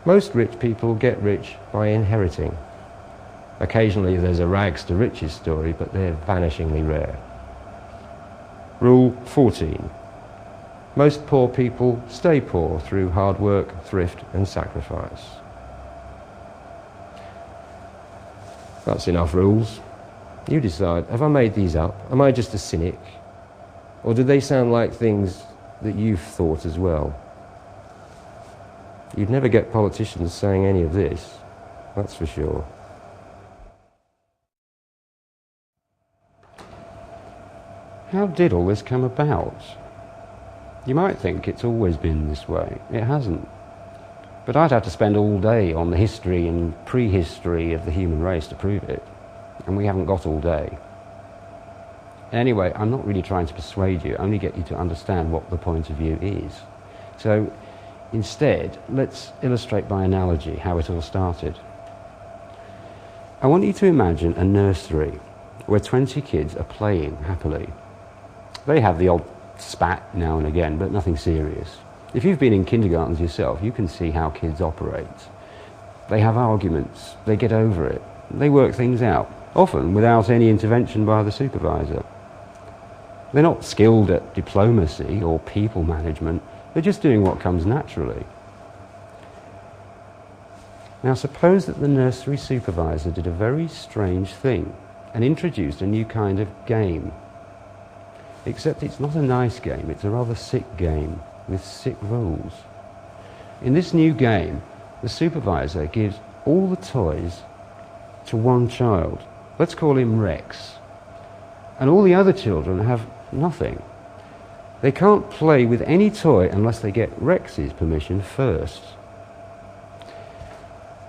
Most rich people get rich by inheriting. Occasionally there's a rags to riches story, but they're vanishingly rare. Rule 14. Most poor people stay poor through hard work, thrift and sacrifice. That's enough rules. You decide, have I made these up? Am I just a cynic? Or do they sound like things that you've thought as well? You'd never get politicians saying any of this, that's for sure. How did all this come about? You might think it's always been this way. It hasn't. But I'd have to spend all day on the history and prehistory of the human race to prove it. And we haven't got all day. Anyway, I'm not really trying to persuade you, only get you to understand what the point of view is. So instead, let's illustrate by analogy how it all started. I want you to imagine a nursery where 20 kids are playing happily. They have the odd spat now and again, but nothing serious. If you've been in kindergartens yourself, you can see how kids operate. They have arguments, they get over it, they work things out, often without any intervention by the supervisor. They're not skilled at diplomacy or people management, they're just doing what comes naturally. Now suppose that the nursery supervisor did a very strange thing and introduced a new kind of game. Except it's not a nice game, it's a rather sick game with sick rules. In this new game, the supervisor gives all the toys to one child. Let's call him Rex. And all the other children have nothing. They can't play with any toy unless they get Rex's permission first.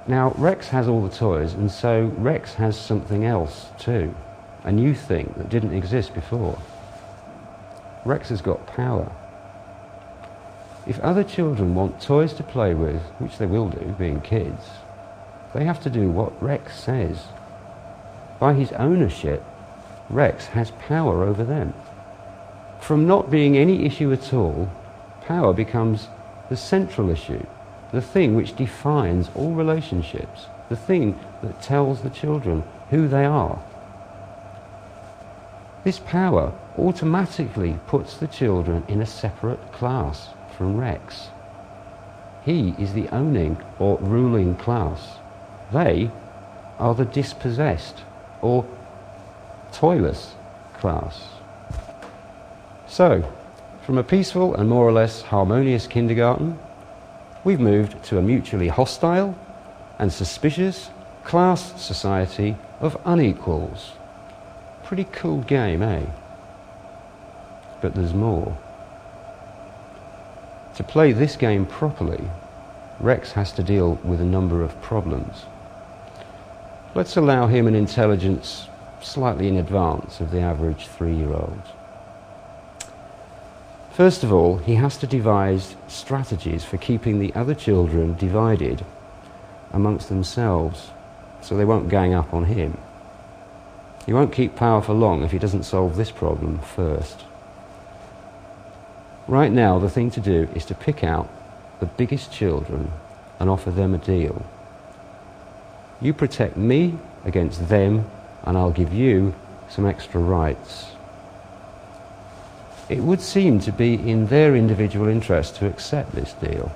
Now, Rex has all the toys, and so Rex has something else too, a new thing that didn't exist before. Rex has got power. If other children want toys to play with, which they will do, being kids, they have to do what Rex says. By his ownership, Rex has power over them. From not being any issue at all, power becomes the central issue, the thing which defines all relationships, the thing that tells the children who they are. This power automatically puts the children in a separate class from Rex. He is the owning or ruling class. They are the dispossessed or toyless class. So, from a peaceful and more or less harmonious kindergarten, we've moved to a mutually hostile and suspicious class society of unequals. Pretty cool game, eh? But there's more. To play this game properly, Rex has to deal with a number of problems. Let's allow him an intelligence slightly in advance of the average 3-year-old. First of all, he has to devise strategies for keeping the other children divided amongst themselves so they won't gang up on him. He won't keep power for long if he doesn't solve this problem first. Right now, the thing to do is to pick out the biggest children and offer them a deal. You protect me against them, and I'll give you some extra rights. It would seem to be in their individual interest to accept this deal.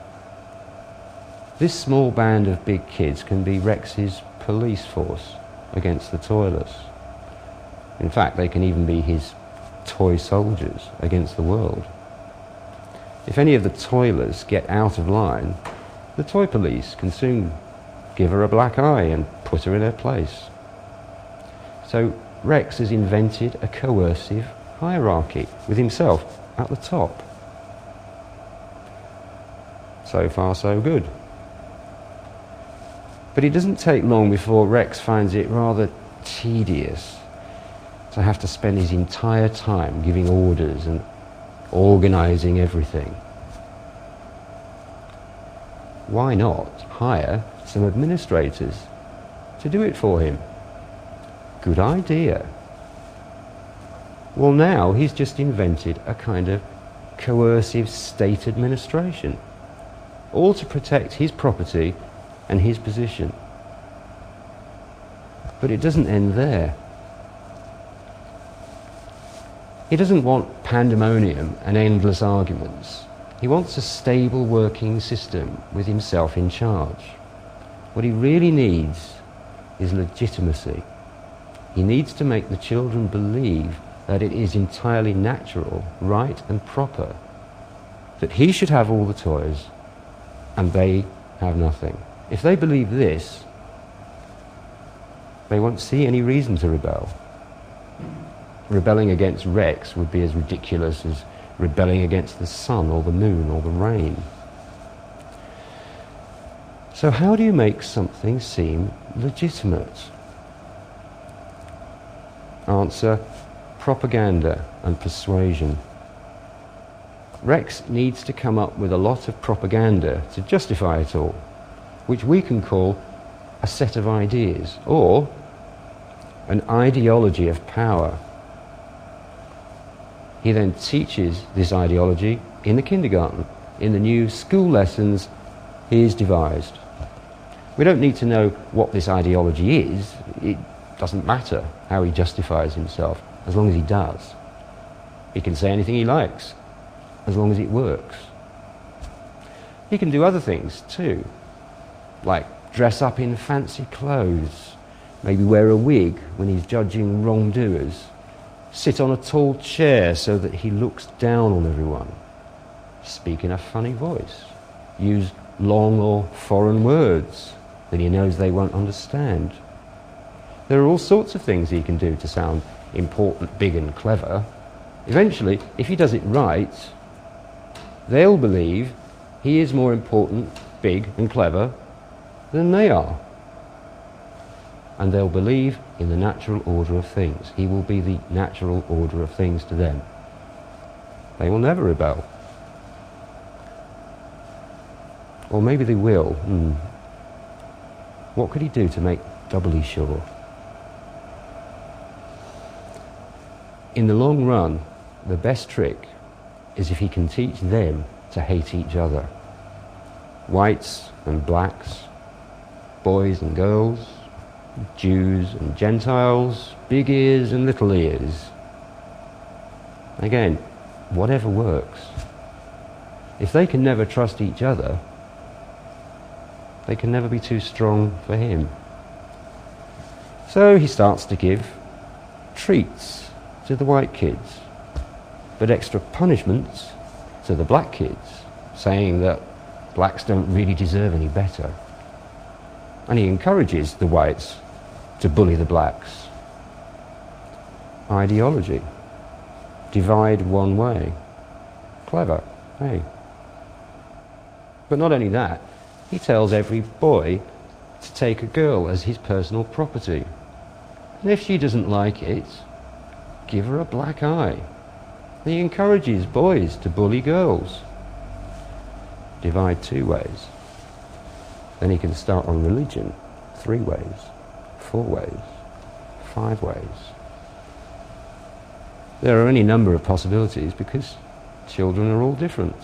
This small band of big kids can be Rex's police force against the toyless. In fact, they can even be his toy soldiers against the world. If any of the toilers get out of line, the toy police can soon give her a black eye and put her in her place. So Rex has invented a coercive hierarchy with himself at the top. So far, so good. But it doesn't take long before Rex finds it rather tedious to have to spend his entire time giving orders and organising everything. Why not hire some administrators to do it for him? Good idea. Well, now he's just invented a kind of coercive state administration, all to protect his property and his position. But it doesn't end there. He doesn't want pandemonium and endless arguments. He wants a stable working system with himself in charge. What he really needs is legitimacy. He needs to make the children believe that it is entirely natural, right and proper, that he should have all the toys and they have nothing. If they believe this, they won't see any reason to rebel. Rebelling against Rex would be as ridiculous as rebelling against the sun or the moon or the rain. So how do you make something seem legitimate? Answer: propaganda and persuasion. Rex needs to come up with a lot of propaganda to justify it all, which we can call a set of ideas, or an ideology of power. He then teaches this ideology in the kindergarten, in the new school lessons he's devised. We don't need to know what this ideology is. It doesn't matter how he justifies himself, as long as he does. He can say anything he likes, as long as it works. He can do other things too, like dress up in fancy clothes, maybe wear a wig when he's judging wrongdoers, sit on a tall chair so that he looks down on everyone, speak in a funny voice, use long or foreign words that he knows they won't understand. There are all sorts of things he can do to sound important, big and clever. Eventually, if he does it right, they'll believe he is more important, big and clever than they are. And they'll believe in the natural order of things. He will be the natural order of things to them. They will never rebel. Or maybe they will. What could he do to make doubly sure? In the long run, the best trick is if he can teach them to hate each other. Whites and blacks, boys and girls, Jews and Gentiles, big ears and little ears. Again, whatever works. If they can never trust each other, they can never be too strong for him. So he starts to give treats to the white kids, but extra punishments to the black kids, saying that blacks don't really deserve any better. And he encourages the whites to bully the blacks. Ideology. Divide one way. Clever, hey? But not only that, he tells every boy to take a girl as his personal property. And if she doesn't like it, give her a black eye. He encourages boys to bully girls. Divide 2 ways. Then he can start on religion 3 ways, 4 ways, 5 ways. There are any number of possibilities because children are all different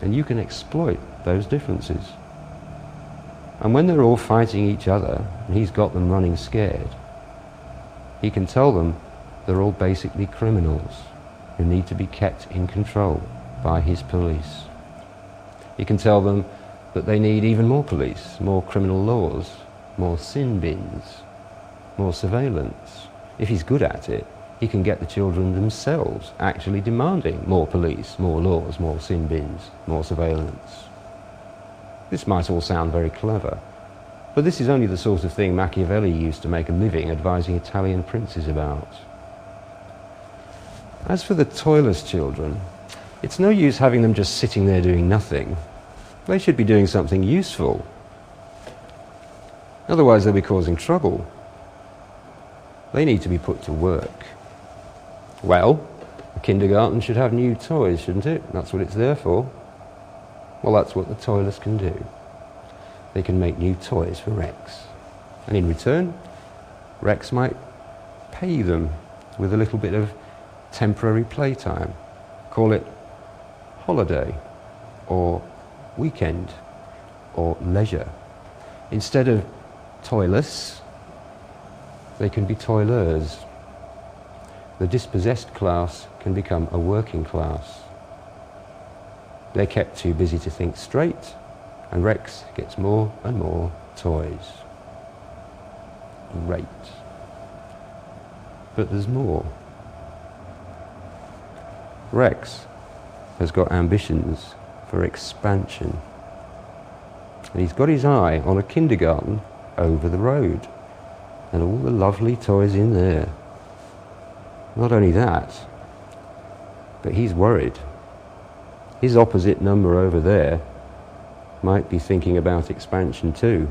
and you can exploit those differences. And when they're all fighting each other and he's got them running scared, he can tell them they're all basically criminals who need to be kept in control by his police. He can tell them that they need even more police, more criminal laws, more sin bins, more surveillance. If he's good at it, he can get the children themselves actually demanding more police, more laws, more sin bins, more surveillance. This might all sound very clever, but this is only the sort of thing Machiavelli used to make a living advising Italian princes about. As for the toyless children, it's no use having them just sitting there doing nothing. They should be doing something useful. Otherwise they'll be causing trouble. They need to be put to work. Well, a kindergarten should have new toys, shouldn't it? That's what it's there for. Well, that's what the toyless can do. They can make new toys for Rex. And in return, Rex might pay them with a little bit of temporary playtime. Call it holiday, or weekend, or leisure. Instead of toyless, they can be toilers. The dispossessed class can become a working class. They're kept too busy to think straight, and Rex gets more and more toys. Great. But there's more. Rex has got ambitions for expansion. And he's got his eye on a kindergarten over the road, and all the lovely toys in there. Not only that, but he's worried. His opposite number over there might be thinking about expansion too,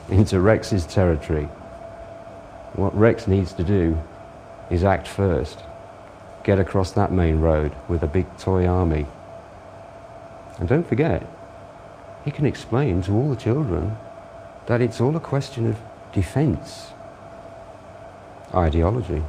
into Rex's territory. What Rex needs to do is act first. Get across that main road with a big toy army. And don't forget, he can explain to all the children that it's all a question of defense, ideology.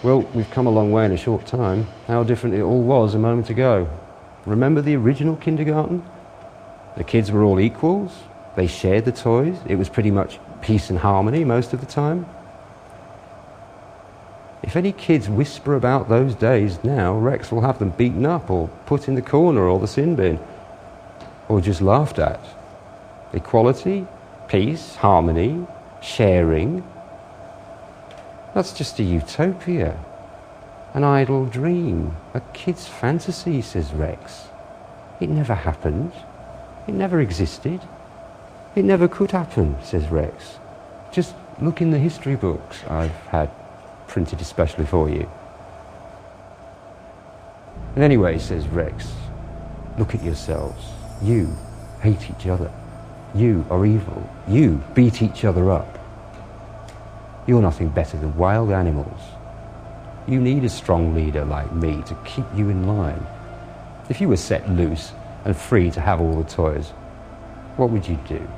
Well, we've come a long way in a short time. How different it all was a moment ago. Remember the original kindergarten? The kids were all equals. They shared the toys. It was pretty much peace and harmony most of the time. If any kids whisper about those days now, Rex will have them beaten up or put in the corner or the sin bin, or just laughed at. Equality, peace, harmony, sharing. That's just a utopia, an idle dream, a kid's fantasy, says Rex. It never happened. It never existed. It never could happen, says Rex. Just look in the history books I've had printed especially for you. And anyway, says Rex, look at yourselves. You hate each other. You are evil. You beat each other up. You're nothing better than wild animals. You need a strong leader like me to keep you in line. If you were set loose and free to have all the toys, what would you do?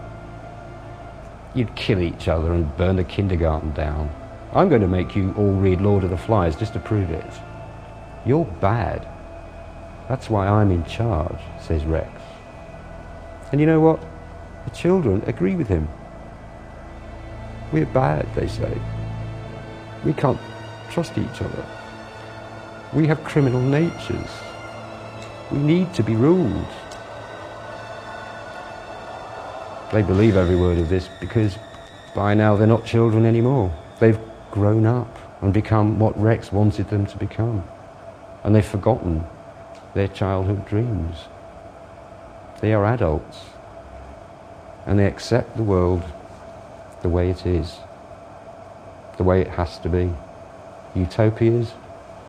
You'd kill each other and burn the kindergarten down. I'm going to make you all read Lord of the Flies just to prove it. You're bad. That's why I'm in charge, says Rex. And you know what? The children agree with him. We're bad, they say. We can't trust each other. We have criminal natures. We need to be ruled. They believe every word of this because by now they're not children anymore. They've grown up and become what Rex wanted them to become. And they've forgotten their childhood dreams. They are adults. And they accept the world the way it is, the way it has to be. Utopias